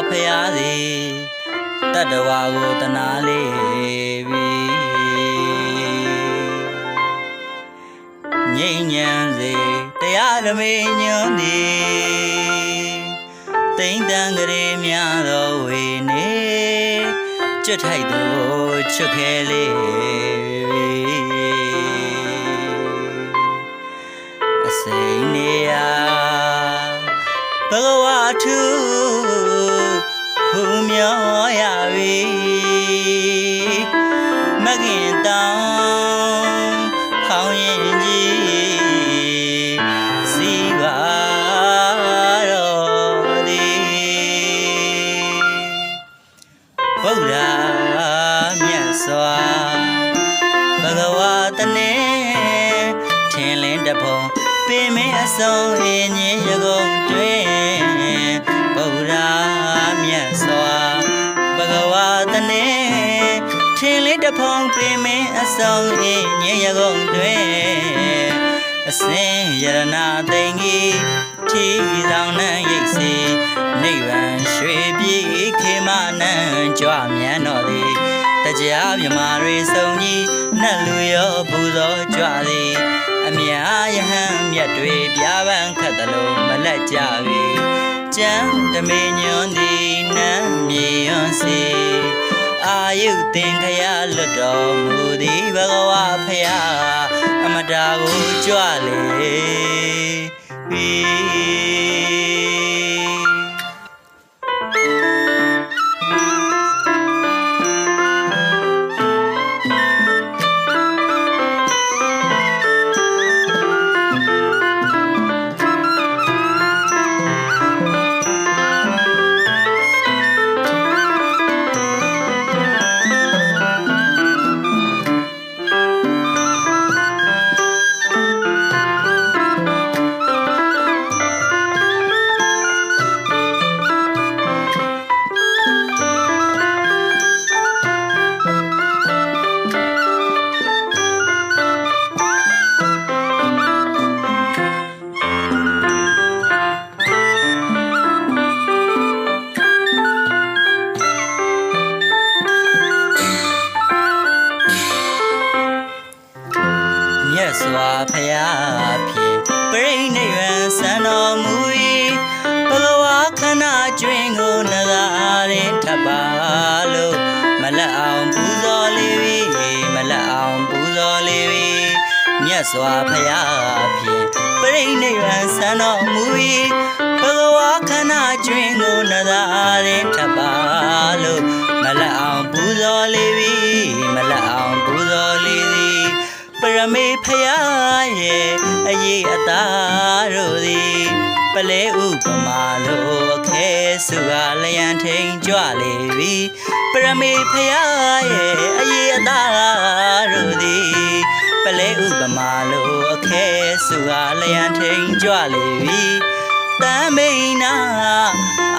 ဖရာစီတတ္တဝါကိုတနာလေးပြီငြိမ်းချမ်းစေတရားဓမေညွန်းသည်တိမ့်တန်ကလေးများသောဝေနေကျွတ်ထိုက်သူကိုချွတ်ခဲလေးအစိမ့်နေရာဘဂဝါထုဟူမျောရပြီမကင်တောင်းဖောင်းရင်ကြီးစီပါတော်သည်ဗုဒ္ဓမြတ်စွာဘဂဝါတနေထင်လင်းတဖုံပင်မအစုံအင်းကြီးရကုန်တွင်ဗုဒ္ဓမြတ်စွာဘဂဝါတနေထင်လင်းတဖုံပင်မအစုံအင်းကြီးရကုန်တွင်အစင်ယရနာသိင်ကြီးထီဆောင်နှံရိတ်စီနိဗ္ဗာန်ရွှေပြည်ခေမနံကြွမြန်းတော်သည်တရားမြမာတွေစုံကြီးနှက်လူရောပူဇော်ကြွသည်အမြာယဟန်မြတ်တွေပြပန်းခတ်သလိုမလက်ကြပြီကျမ်းဓမေညွန်းသည်နမ်းမြေရွန်စီအာယုသင်္ခရလွတ်တော်မူသည်ဘဂဝါဖရာအမတာကိုကြွလေပြီမြတ်စွာဘုရားဖြင့်ပြိဋိဘံစံတော်မူ၏ဘဂဝါခန္ဓာကျွင်းကိုနဂါရင်ထပ်ပါလို့မလက်အောင်ပူဇော်လေးပြီမလက်အောင်ပူဇော်လေးပြီမြတ်စွာဘုရားဖြင့်ပြိဋိဘံစံတော်မူ၏ဘဂဝါခန္ဓာကျွင်းကိုနဂါရင်ထပ်ပါလို့မလက်အောင်ပူဇော်လေးပြီမလက်အောင်ပူဇော်လေးသည်ပရမေဖရာရဲ့အရေးအသားတို့သည်ပလဲဥပမာလိုအခဲစုကလျံထိန်ကြွလေပြီပရမေဖရာရဲ့အရေးအသားတို့သည်ပလဲဥပမာလိုအခဲစုကလျံထိန်ကြွလေပြီတမိန်နာ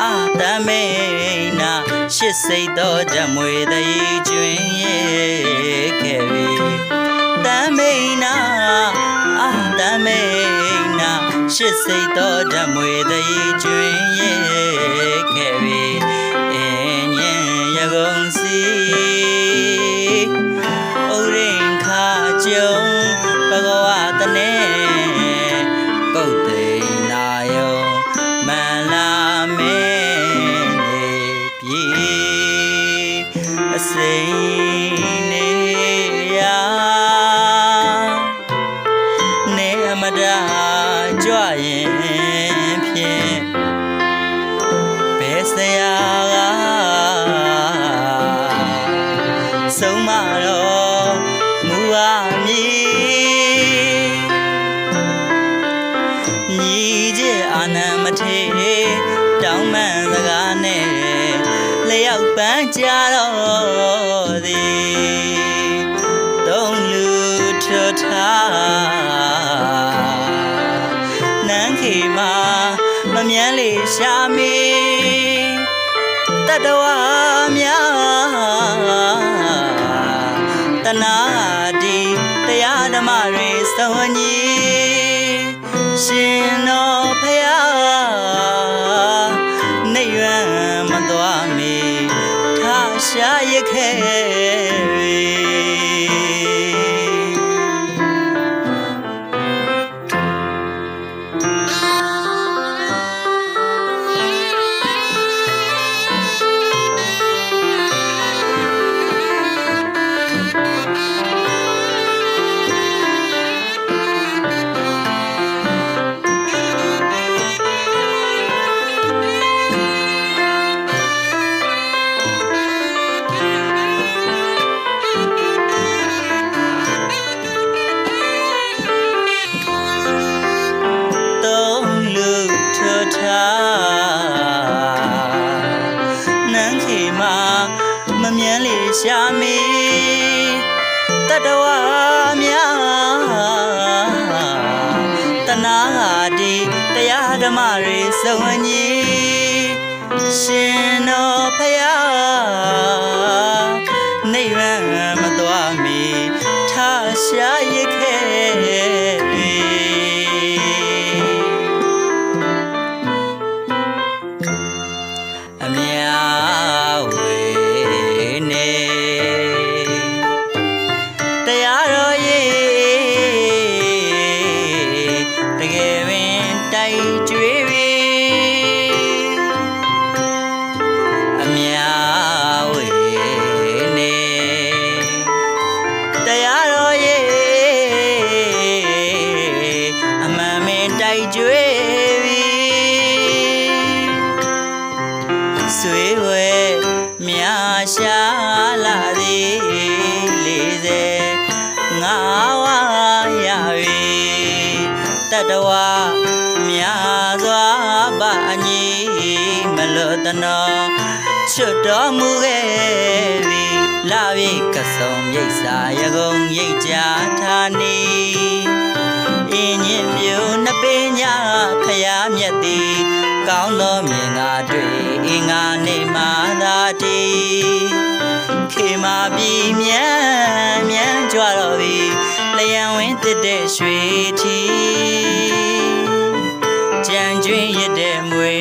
အာတမိန်နာရှစ်စိတ်သောဓမ္မွေတည်ကျွင်းရဲ့ခဲ့ပြီတမိန်နာအာတမိန်နာရှစ်စိတ်သောဓမ္မွေတည်ကျွင်းရဲ့ခဲ့ပြီအင်းညင်ရကုန်စီဥရင်ခါကျုံဘဂဝါတနေပုတ်သိနာယုံမလာမေနေပြီအစိမ့်နေရာနေအမတာကြွရင်ဖြင့်ဘယ်ဆရာကဆုံးမတော်မူပါမည်ညီကျအာနံမထေတောင်းမှန်စကားနဲ့လျောက်ပန်းကြတော်သည်သုံးလူထွထားနန်းခေမှာမမြန်းလေရှာမီတတဝများတနာတိတရားဓမ္မတွေစုံညီရှင်တော်ဖရာနိဗ္ဗာန်မသွား ရှာရခဲ့နန်းခေမှာမမြန်းလေရှာမီတတဝများတနာဒီတရားဓမ္မတွေစုံညီရှင်တော်ဖယားနိဗ္ဗာန်မသွားမီထားရှာရခဲ့အမြဝေနေတရားတော်ရဲ့တကယ်ပင်တိုက်ကျွေးပြီအမြဝေနေတရားတော်ရဲ့အမှန်မင်းတိုက်ကျွေးဆွေဝဲမြာရှာလာသည်40ငါဝရပြီတတဝမြာစွာပါညီမလွတ်တနောချွတ်တော်မူခဲ့ပြီလာပြီကဆုံရိတ်စာရကုန်ရိတ်ကြဌာနီအင်းညင်မျိုးနှစ်ပင်ညာဖယားမြတ်သည်ကောင်းသောမြင်သာတွေ့အင်္ဂါနေမာသာတီခေမာပြည်မြန်ကြွတော်ပြီလျံဝင်းတစ်တဲ့ရွှေထီကြံကျွင်းရတဲ့မွေ